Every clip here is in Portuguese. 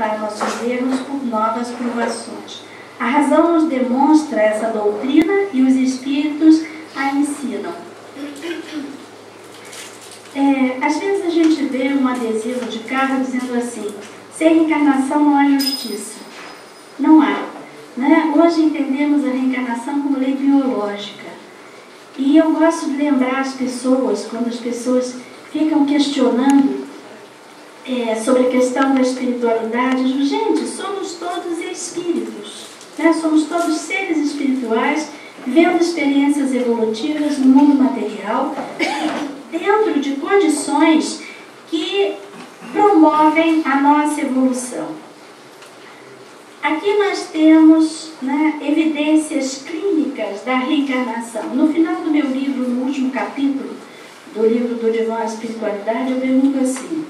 consertar nossos erros por novas provações. A razão nos demonstra essa doutrina e os espíritos a ensinam. Às vezes a gente vê um adesivo de carro dizendo assim: sem reencarnação não há justiça. Não há. Né? Hoje entendemos a reencarnação como lei biológica. E eu gosto de lembrar as pessoas, quando as pessoas ficam questionando sobre a questão da espiritualidade, gente, somos todos espíritos, né? Somos todos seres espirituais, vivendo experiências evolutivas no mundo material, dentro de condições que promovem a nossa evolução. Aqui nós temos, né, evidências clínicas da reencarnação. No final do meu livro, no último capítulo do livro do Divã à Espiritualidade, eu pergunto assim: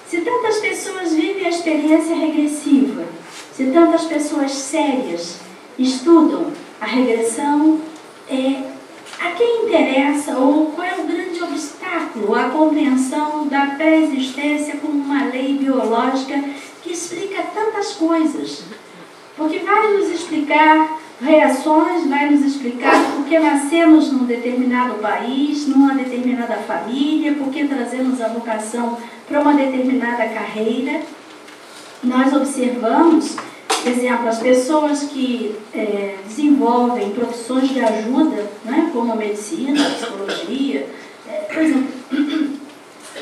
se tantas pessoas vivem a experiência regressiva, se tantas pessoas sérias estudam a regressão, a quem interessa ou qual é o grande obstáculo à compreensão da pré-existência como uma lei biológica que explica tantas coisas? Porque vai nos explicar reações, vai nos explicar por que nascemos num determinado país, numa determinada família, por que trazemos a vocação para uma determinada carreira. Nós observamos, por exemplo, as pessoas que desenvolvem profissões de ajuda, né, como a medicina, a psicologia, por exemplo,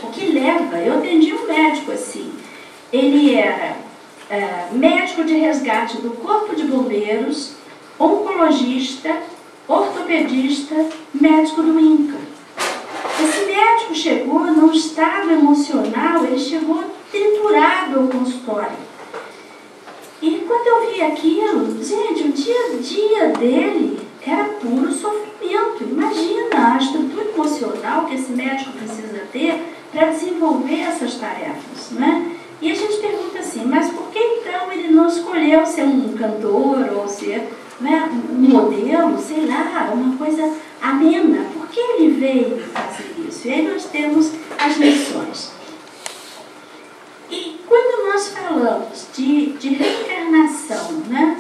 o que leva, eu atendi um médico assim, ele era médico de resgate do Corpo de Bombeiros, oncologista, ortopedista, médico do INCA. Esse médico chegou num estado emocional, ele chegou triturado ao consultório. E quando eu vi aquilo, gente, o dia a dia dele era puro sofrimento. Imagina a estrutura emocional que esse médico precisa ter para desenvolver essas tarefas, né? E a gente pergunta assim, mas por que então ele não escolheu ser um cantor ou ser, né, um modelo, sei lá, uma coisa amena? Por que ele veio fazer isso? E aí nós temos as lições. E quando nós falamos de reencarnação, né,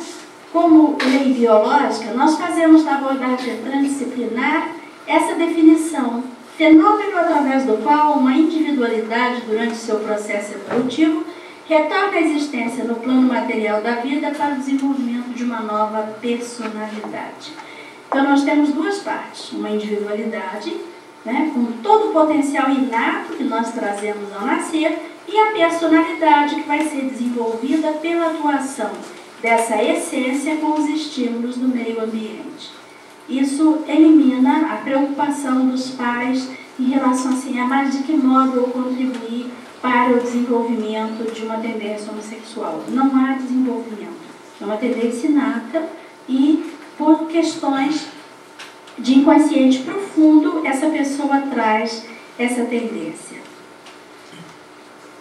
como lei biológica, nós fazemos na abordagem transdisciplinar essa definição: fenômeno através do qual uma individualidade, durante seu processo evolutivo, retorna à existência no plano material da vida para o desenvolvimento de uma nova personalidade. Então nós temos duas partes: uma individualidade, né, com todo o potencial inato que nós trazemos ao nascer, e a personalidade que vai ser desenvolvida pela atuação dessa essência com os estímulos do meio ambiente. Isso elimina a preocupação dos pais em relação assim, a mais de que modo eu contribuir para o desenvolvimento de uma tendência homossexual. Não há desenvolvimento. É uma tendência inata e, por questões de inconsciente profundo, essa pessoa traz essa tendência.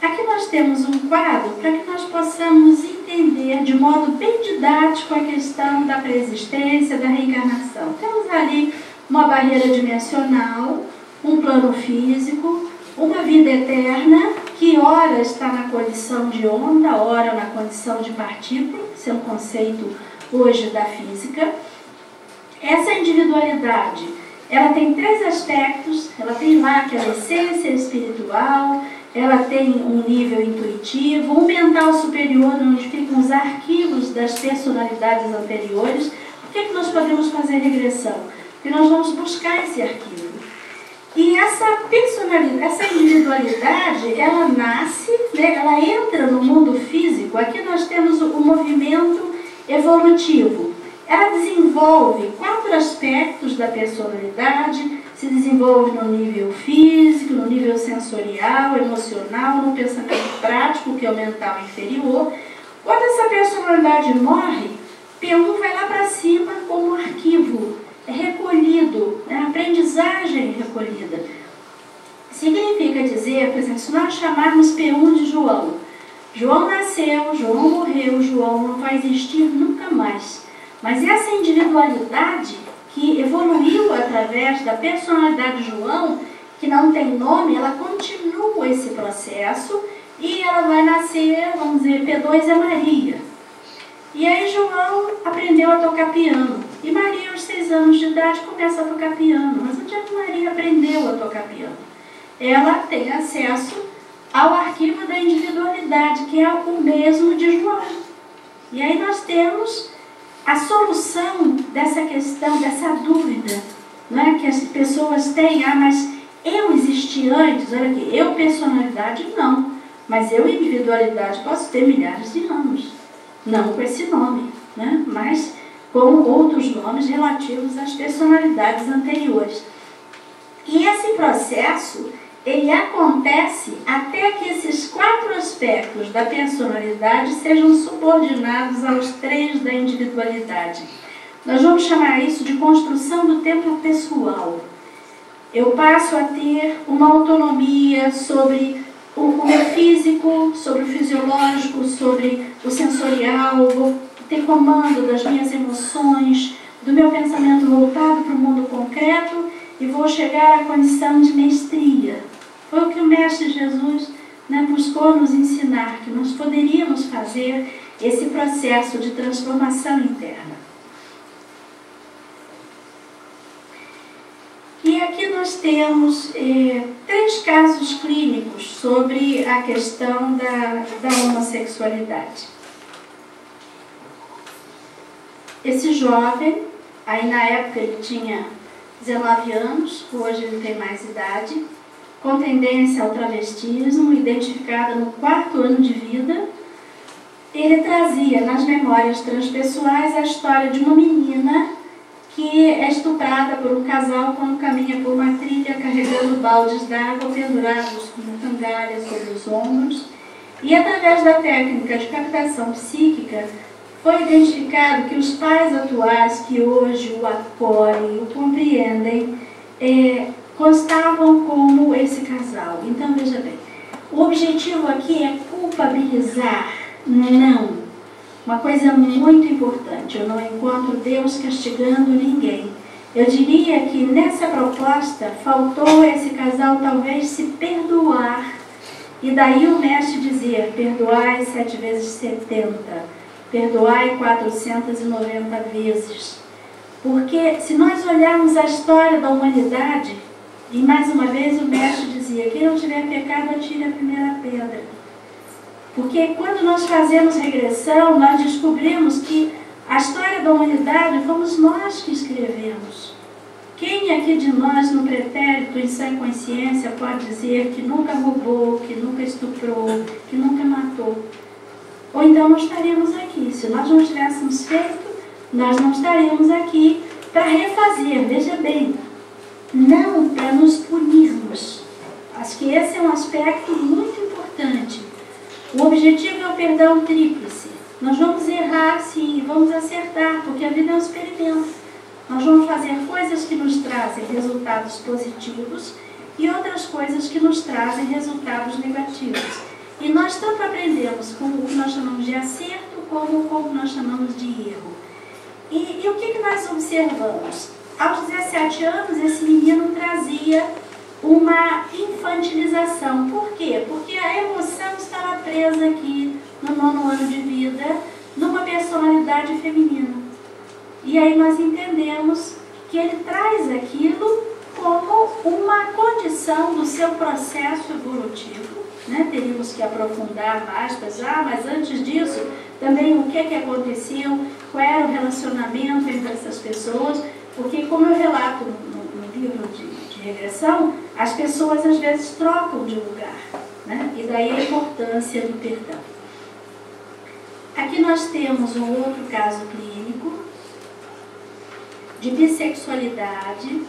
Aqui nós temos um quadro para que nós possamos entender de modo bem didático a questão da preexistência, da reencarnação. Temos ali uma barreira dimensional, um plano físico, uma vida eterna, que ora está na condição de onda, ora na condição de partícula, esse é um conceito hoje da física. Essa individualidade, ela tem três aspectos: ela tem lá aquela essência espiritual, ela tem um nível intuitivo, um mental superior, onde ficam os arquivos das personalidades anteriores. Por que nós podemos fazer regressão? Porque nós vamos buscar esse arquivo. E essa personalidade, essa individualidade, ela nasce, né, ela entra no mundo físico. Aqui nós temos o movimento evolutivo. Ela desenvolve 4 aspectos da personalidade, se desenvolve no nível físico, no nível sensorial, emocional, no pensamento prático, que é o mental inferior. Quando essa personalidade morre, P1 vai lá para cima como arquivo, é recolhido, é aprendizagem recolhida. Significa dizer, por exemplo, se nós chamarmos P1 de João, João nasceu, João morreu, João não vai existir nunca mais. Mas essa individualidade que evoluiu através da personalidade de João, que não tem nome, ela continua esse processo E ela vai nascer, vamos dizer, P2 é Maria. E aí João aprendeu a tocar piano. E Maria, aos 6 anos de idade, começa a tocar piano. Mas onde é que Maria aprendeu a tocar piano? Ela tem acesso ao arquivo da individualidade, que é o mesmo de João. E aí nós temos a solução dessa questão, dessa dúvida, né, que as pessoas têm. Ah, mas eu existi antes? Olha aqui, eu personalidade não, mas eu individualidade posso ter milhares de anos. Não com esse nome, né, mas com outros nomes relativos às personalidades anteriores. E esse processo, ele acontece até que esses 4 aspectos da personalidade sejam subordinados aos 3 da individualidade. Nós vamos chamar isso de construção do templo pessoal. Eu passo a ter uma autonomia sobre o meu físico, sobre o fisiológico, sobre o sensorial, vou ter comando das minhas emoções, do meu pensamento voltado para o mundo concreto e vou chegar à condição de mestria. Foi o que o Mestre Jesus, né, buscou nos ensinar, que nós poderíamos fazer esse processo de transformação interna. E aqui nós temos 3 casos clínicos sobre a questão da homossexualidade. Esse jovem, aí na época ele tinha 19 anos, hoje ele tem mais idade, com tendência ao travestismo, identificada no 4º ano de vida, ele trazia nas memórias transpessoais a história de uma menina que é estuprada por um casal quando caminha por uma trilha carregando baldes d'água pendurados como cangalhas sobre os ombros. E através da técnica de captação psíquica, foi identificado que os pais atuais que hoje o acolhem, o compreendem, constavam como esse casal. Então, veja bem, o objetivo aqui é culpabilizar? Não. Uma coisa muito importante, eu não encontro Deus castigando ninguém. Eu diria que nessa proposta faltou esse casal talvez se perdoar. E daí o mestre dizer, perdoai 7 vezes 70, perdoai 490 vezes. Porque se nós olharmos a história da humanidade, e mais uma vez o mestre dizia, quem não tiver pecado atire a primeira pedra. Porque quando nós fazemos regressão, nós descobrimos que a história da humanidade fomos nós que escrevemos. Quem aqui de nós, no pretérito, em sã consciência, pode dizer que nunca roubou, que nunca estuprou, que nunca matou? Ou então não estaríamos aqui. Se nós não tivéssemos feito, nós não estaríamos aqui para refazer. Veja bem, não para nos punirmos. Acho que esse é um aspecto muito importante. O objetivo é o perdão tríplice. Nós vamos errar, sim, vamos acertar, porque a vida é um experimento. Nós vamos fazer coisas que nos trazem resultados positivos e outras coisas que nos trazem resultados negativos. E nós tanto aprendemos com o que nós chamamos de acerto, como com o que nós chamamos de erro. E o que nós observamos? Aos 17 anos, esse menino trazia uma infantilização. Por quê? Porque a emoção estava presa aqui no 9º ano de vida, numa personalidade feminina. E aí nós entendemos que ele traz aquilo como uma condição do seu processo evolutivo, né? Teríamos que aprofundar mais, pensar, mas antes disso, também o que aconteceu, qual era o relacionamento entre essas pessoas, porque como eu relato no livro de regressão, as pessoas às vezes trocam de lugar, né? E daí a importância do perdão. Aqui nós temos um outro caso clínico de bissexualidade.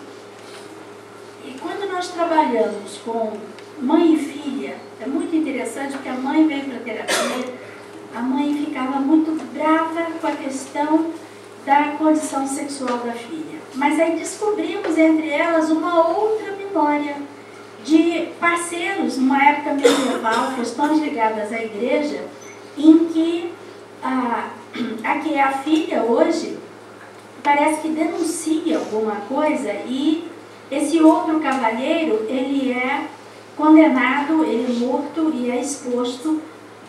E quando nós trabalhamos com mãe e filha, é muito interessante porque a mãe veio para a terapia, a mãe ficava muito brava com a questão da condição sexual da filha. Mas aí descobrimos entre elas uma outra memória de parceiros, numa época medieval, questões ligadas à igreja, em que aqui a filha hoje parece que denuncia alguma coisa e esse outro cavalheiro, ele é condenado, ele morto e é exposto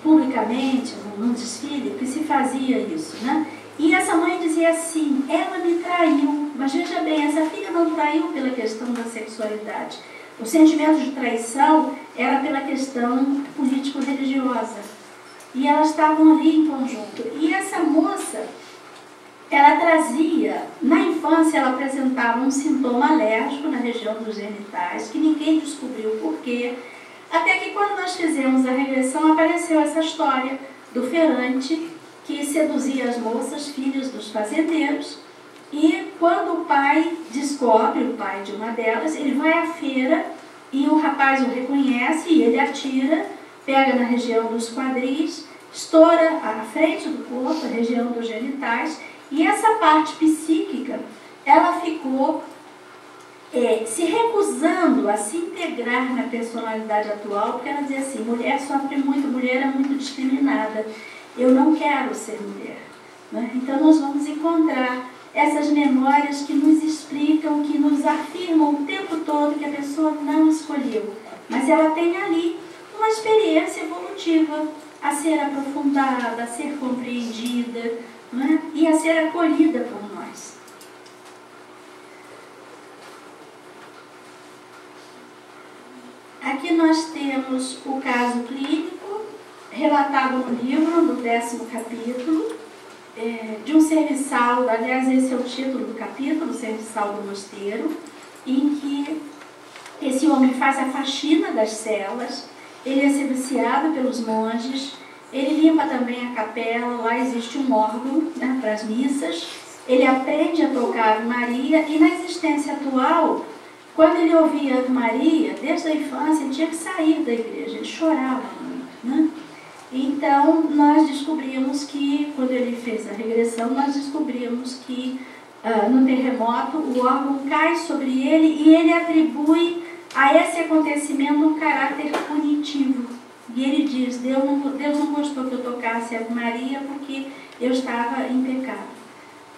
publicamente, num desfile, que se fazia isso, né? E essa mãe dizia assim, ela me traiu, mas veja bem, essa filha não traiu pela questão da sexualidade. O sentimento de traição era pela questão político-religiosa. E elas estavam ali em conjunto. E essa moça, ela trazia, na infância ela apresentava um sintoma alérgico na região dos genitais, que ninguém descobriu o porquê, até que quando nós fizemos a regressão apareceu essa história do feirante que seduzia as moças, filhas dos fazendeiros, e quando o pai descobre, o pai de uma delas, ele vai à feira e o rapaz o reconhece e ele atira, pega na região dos quadris, estoura a frente do corpo, a região dos genitais, e essa parte psíquica, ela ficou se recusando a se integrar na personalidade atual, porque ela dizia assim, mulher sofre muito, mulher é muito discriminada, eu não quero ser mulher. Né? Então nós vamos encontrar essas memórias que nos explicam, que nos afirmam o tempo todo que a pessoa não escolheu, mas ela tem ali uma experiência evolutiva a ser aprofundada, a ser compreendida, né? E a ser acolhida por nós. Aqui nós temos o caso clínico, relatado no livro, no 10º capítulo, de um serviçal, aliás, esse é o título do capítulo, o serviçal do mosteiro, em que esse homem faz a faxina das celas, ele é serviciado pelos monges, ele limpa também a capela, lá existe um órgão, né, para as missas, ele aprende a tocar Ave Maria, e na existência atual, quando ele ouvia Ave Maria, desde a infância, ele tinha que sair da igreja, ele chorava muito, né? Então, nós descobrimos que, quando ele fez a regressão, nós descobrimos que no terremoto o órgão cai sobre ele e ele atribui a esse acontecimento um caráter punitivo. E ele diz, Deus não gostou que eu tocasse Ave Maria porque eu estava em pecado.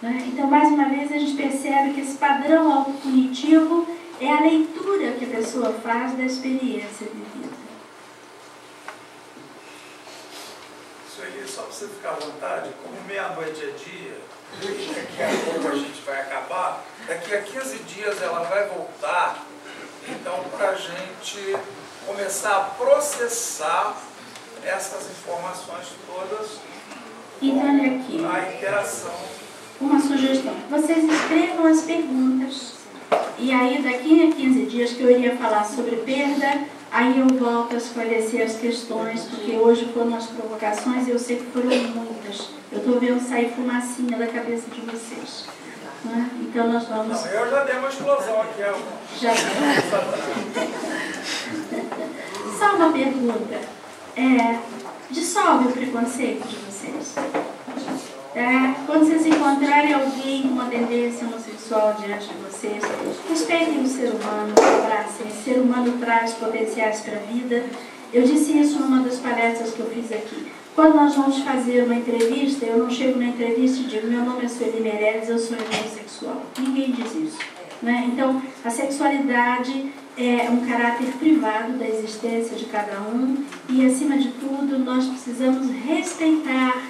Né? Então, mais uma vez, a gente percebe que esse padrão autopunitivo é a leitura que a pessoa faz da experiência vivida. Isso aí, só para você ficar à vontade, como meia-noite é dia, e daqui a pouco a gente vai acabar, daqui a 15 dias ela vai voltar, então para a gente começar a processar essas informações todas, então, olha aqui, a interação. Uma sugestão, vocês escrevam as perguntas, e aí daqui a 15 dias que eu iria falar sobre perda, aí eu volto a esclarecer as questões, porque hoje foram as provocações e eu sei que foram muitas. Eu estou vendo sair fumacinha da cabeça de vocês. Né? Então nós vamos... Não, eu já dei uma explosão aqui. Já. Só uma pergunta. Dissolve o preconceito de vocês. Quando vocês encontrarem alguém com uma tendência homossexual diante de vocês, respeitem o ser humano, abracem. O ser humano traz potenciais para a vida. Eu disse isso numa das palestras que eu fiz aqui. Quando nós vamos fazer uma entrevista, eu não chego na entrevista e digo, meu nome é Sueli Meirelles, eu sou heterossexual. Ninguém diz isso. Né? Então, a sexualidade é um caráter privado da existência de cada um e, acima de tudo, nós precisamos respeitar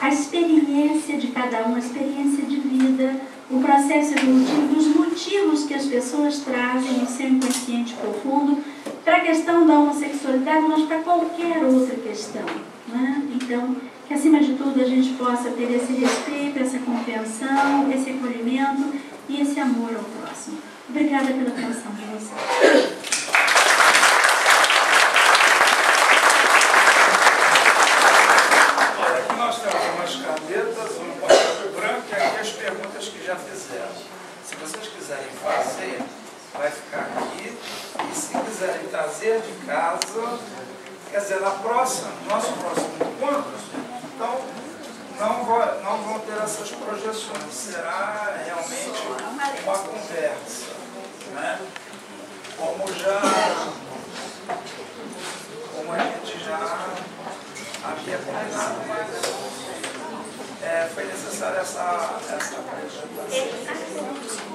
a experiência de cada um, a experiência de vida, o processo evolutivo, os motivos que as pessoas trazem no seu inconsciente profundo para a questão da homossexualidade, mas para qualquer outra questão. Né? Então, que acima de tudo a gente possa ter esse respeito, essa compreensão, esse acolhimento e esse amor ao próximo. Obrigada pela atenção de vocês. Já fizeram. Se vocês quiserem fazer, vai ficar aqui. E se quiserem trazer de casa, quer dizer, nosso próximo encontro, então não vão ter essas projeções. Será realmente uma conversa. Né? Como a gente já havia combinado, mas foi necessária essa apresentação.